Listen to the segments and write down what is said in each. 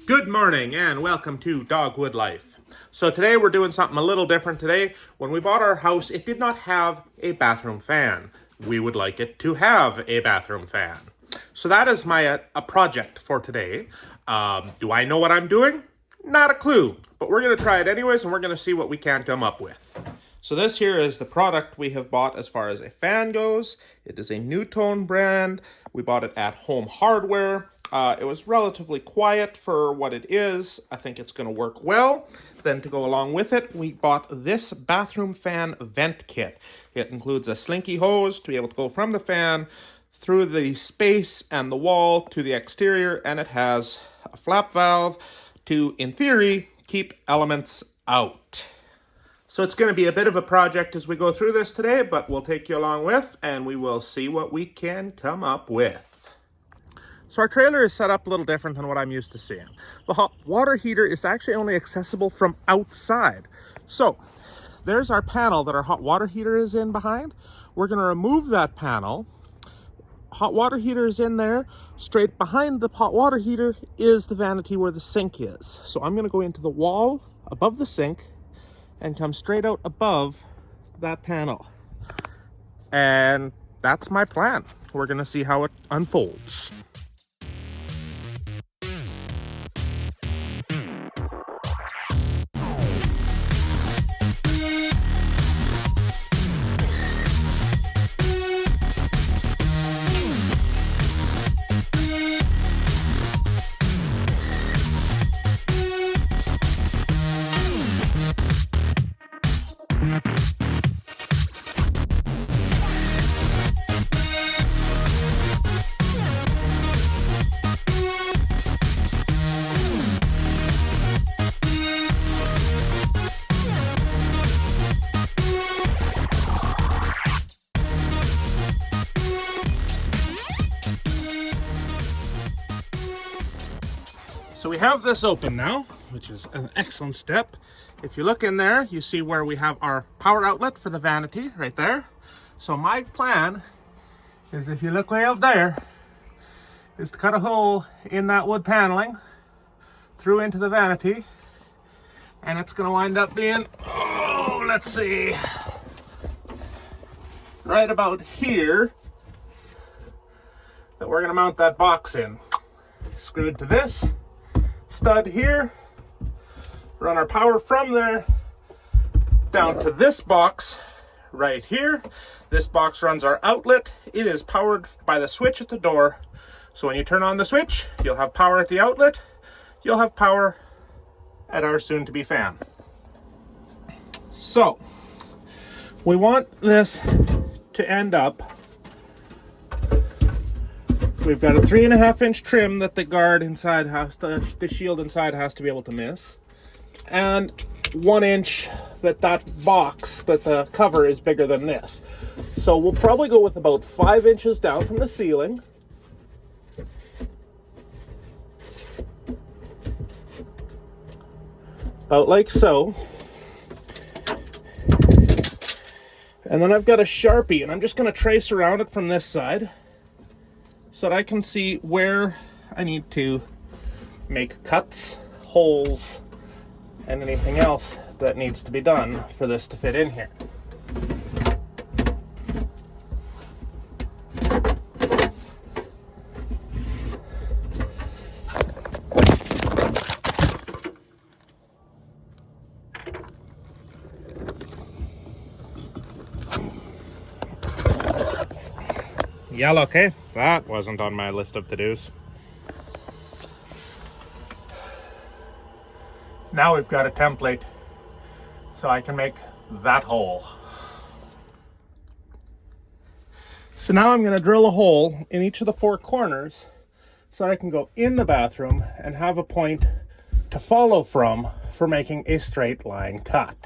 Good morning and welcome to Dogwood Life. So today we're doing something a little different today. When we bought our house, it did not have a bathroom fan. We would like it to have a bathroom fan. So that is my a project for today. Do I know what I'm doing? Not a clue, but we're going to try it anyways and we're going to see what we can come up with. So this here is the product we have bought as far as a fan goes. It is a NuTone brand. We bought it at Home Hardware. It was relatively quiet for what it is. I think it's going to work well. Then to go along with it, we bought this bathroom fan vent kit. It includes a slinky hose to be able to go from the fan through the space and the wall to the exterior, and it has a flap valve to, in theory, keep elements out. So it's going to be a bit of a project as we go through this today, but we'll take you along with, and we will see what we can come up with. So our trailer is set up a little different than what I'm used to seeing. The hot water heater is actually only accessible from outside. So there's our panel that our hot water heater is in behind. We're going to remove that panel. Hot water heater is in there. Straight behind the hot water heater is the vanity where the sink is. So I'm going to go into the wall above the sink and come straight out above that panel. And that's my plan. We're going to see how it unfolds. So we have this open now, which is an excellent step. If you look in there, you see where we have our power outlet for the vanity right there. So my plan is, if you look way up there, is to cut a hole in that wood paneling through into the vanity. And it's going to wind up being, let's see, right about here that we're going to mount that box in. Screwed to this stud here, run our power from there down to this box right here. This box runs our outlet. It is powered by the switch at the door. So when you turn on the switch, you'll have power at the outlet. You'll have power at our soon-to-be fan. So we want this to end up, we've got a 3.5-inch trim that the guard inside has to, the shield inside has to be able to miss, and 1 inch that box, that the cover is bigger than this. So we'll probably go with about 5 inches down from the ceiling. About like so. And then I've got a Sharpie, and I'm just going to trace around it from this side, so that I can see where I need to make cuts, holes, and anything else that needs to be done for this to fit in here. Yellow, okay? That wasn't on my list of to-dos. Now we've got a template, so I can make that hole. So now I'm going to drill a hole in each of the 4 corners so I can go in the bathroom and have a point to follow from for making a straight line cut.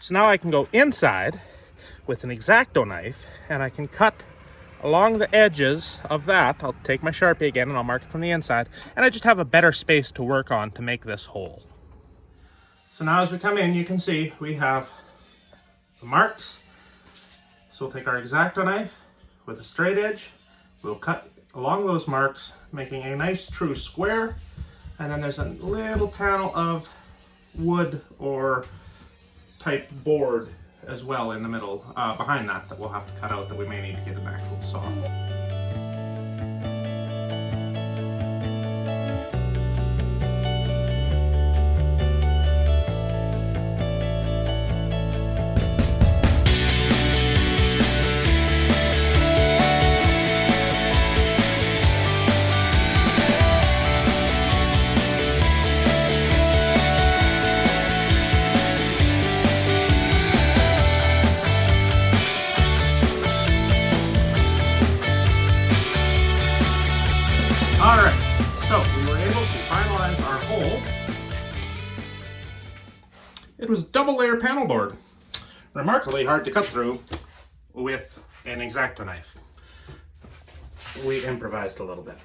So now I can go inside with an X-Acto knife and I can cut along the edges of that. I'll take my Sharpie again and I'll mark it from the inside, and I just have a better space to work on to make this hole. So now as we come in, you can see we have the marks. So we'll take our X-Acto knife with a straight edge, we'll cut along those marks, making a nice true square, and then there's a little panel of wood or type board as well in the middle behind that we'll have to cut out, that we may need to get an actual saw. Alright, so we were able to finalize our hole. It was double layer panel board. Remarkably hard to cut through with an X-Acto knife. We improvised a little bit.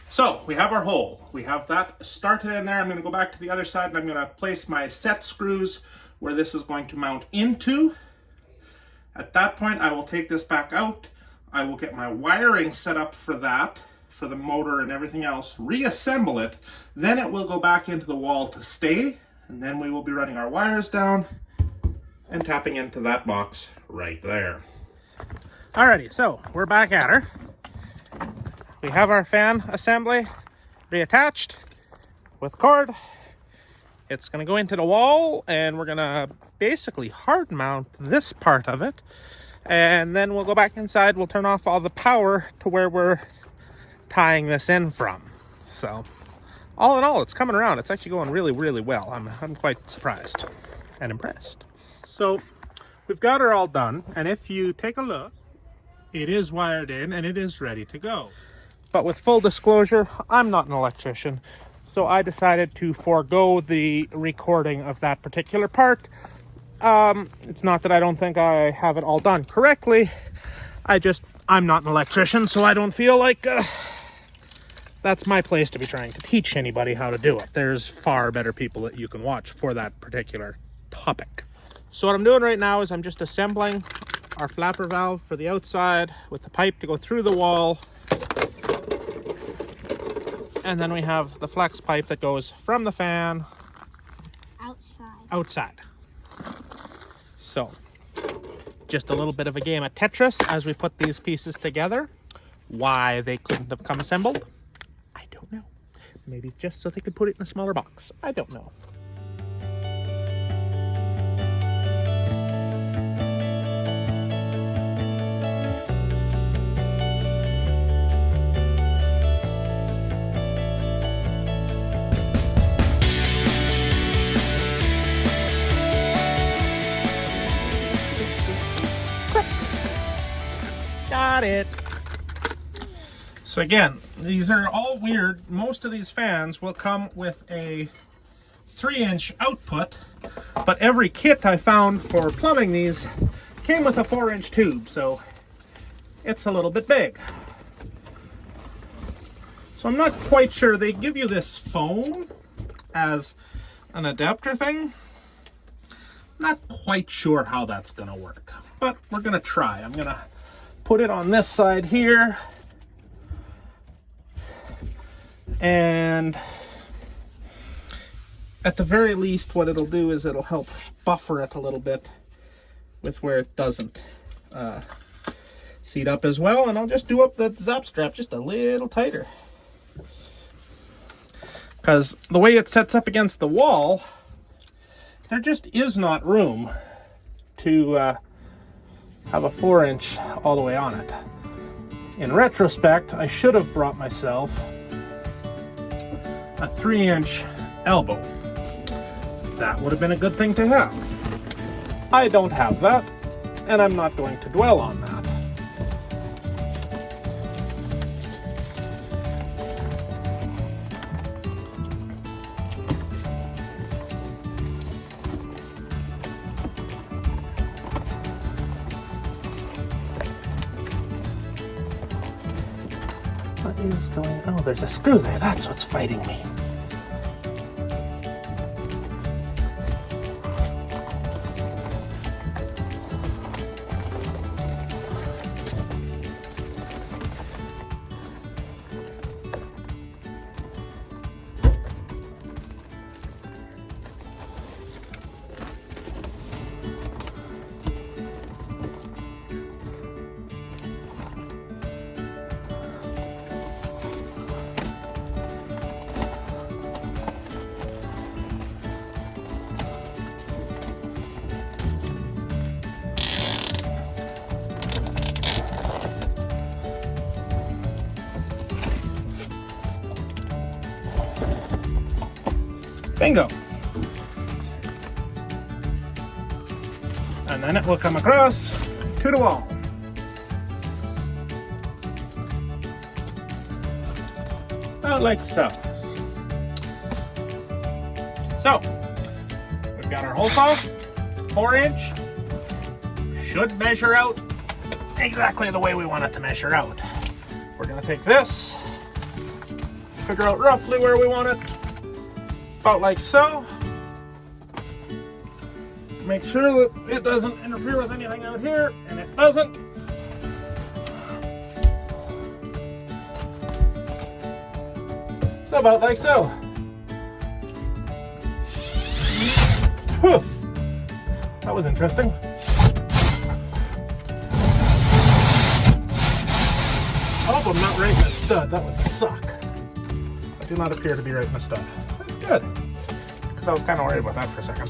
So we have our hole. We have that started in there. I'm going to go back to the other side and I'm going to place my set screws where this is going to mount into. At that point, I will take this back out. I will get my wiring set up for that, for the motor and everything else, reassemble it, then it will go back into the wall to stay, and then we will be running our wires down and tapping into that box right there. Alrighty, so we're back at her. We have our fan assembly reattached with cord. It's going to go into the wall, and we're going to basically hard mount this part of it, and then we'll go back inside. We'll turn off all the power to where we're tying this in from. So all in all, it's coming around. It's actually going really, really well. I'm quite surprised and impressed. So we've got her all done, and if you take a look, it is wired in and it is ready to go. But with full disclosure, I'm not an electrician, so I decided to forego the recording of that particular part. It's not that I don't think I have it all done correctly. I'm not an electrician, so I don't feel like that's my place to be trying to teach anybody how to do it. There's far better people that you can watch for that particular topic. So what I'm doing right now is I'm just assembling our flapper valve for the outside with the pipe to go through the wall. And then we have the flex pipe that goes from the fan outside. So just a little bit of a game of Tetris as we put these pieces together. Why they couldn't have come assembled, I don't know. Maybe just so they could put it in a smaller box. I don't know. Got it. So again, these are all weird. Most of these fans will come with a 3-inch output, but every kit I found for plumbing these came with a 4-inch tube, so it's a little bit big. So I'm not quite sure. They give you this foam as an adapter thing. Not quite sure how that's gonna work, but we're gonna try. I'm gonna put it on this side here, and at the very least what it'll do is it'll help buffer it a little bit with where it doesn't seat up as well. And I'll just do up the zap strap just a little tighter, because the way it sets up against the wall, there just is not room to have a 4-inch all the way on it. In retrospect, I should have brought myself a 3-inch elbow. That would have been a good thing to have. I don't have that, and I'm not going to dwell on that. is going... Oh, there's a screw there. That's what's fighting me. Bingo! And then it will come across to the wall. About like so. So, we've got our hole saw, 4-inch, should measure out exactly the way we want it to measure out. We're going to take this, figure out roughly where we want it, about like so. Make sure that it doesn't interfere with anything out here, and it doesn't. So about like so. Whew. That was interesting. I hope I'm not right in a stud. That would suck. I do not appear to be right in a stud. That's good. Because I was kind of worried about that for a second.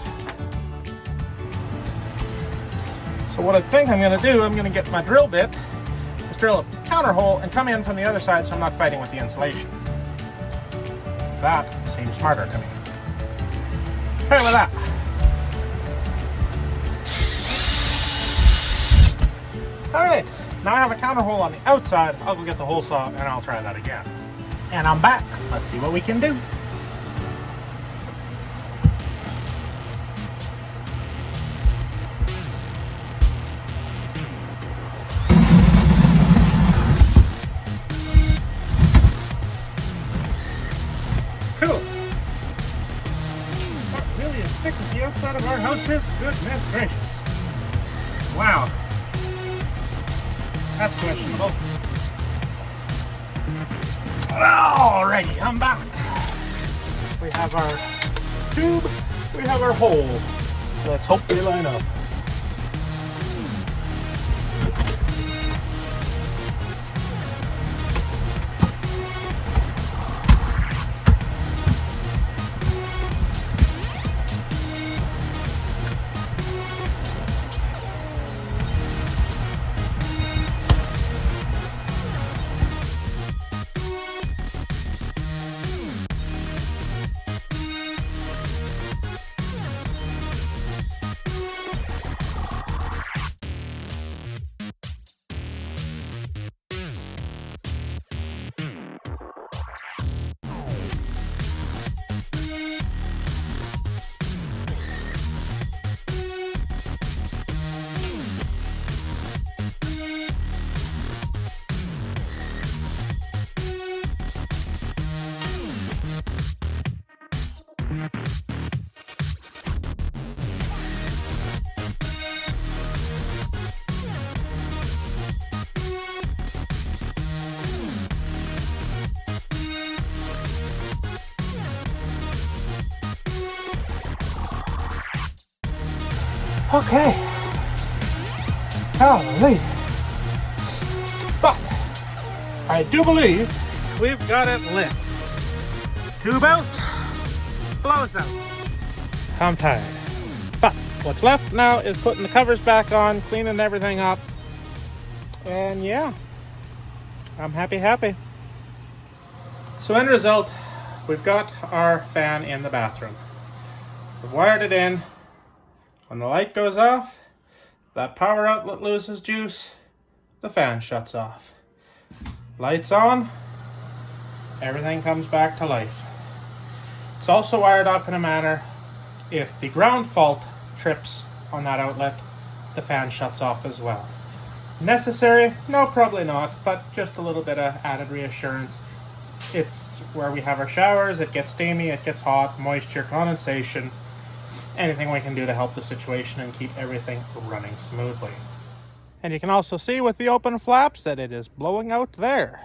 So what I think I'm going to do, I'm going to get my drill bit, just drill a counter hole and come in from the other side so I'm not fighting with the insulation. That seems smarter to me. Try with that. Alright, now I have a counter hole on the outside. I'll go get the hole saw and I'll try that again. And I'm back. Let's see what we can do. Cool. Not really as thick as the outside of our house is. Goodness gracious. Wow. That's questionable. Alrighty, I'm back. We have our tube, we have our hole. Let's hope they line up. Okay. Hallelujah. But I do believe we've got it lit. Tube out, blows out. I'm tired. But what's left now is putting the covers back on, cleaning everything up. And yeah, I'm happy. So end result, we've got our fan in the bathroom. We've wired it in. When the light goes off, that power outlet loses juice, the fan shuts off. Lights on, everything comes back to life. It's also wired up in a manner, if the ground fault trips on that outlet, the fan shuts off as well. Necessary? No, probably not, but just a little bit of added reassurance It's where we have our showers. It gets steamy, it gets hot, moisture, condensation, anything we can do to help the situation and keep everything running smoothly. And you can also see with the open flaps that it is blowing out there.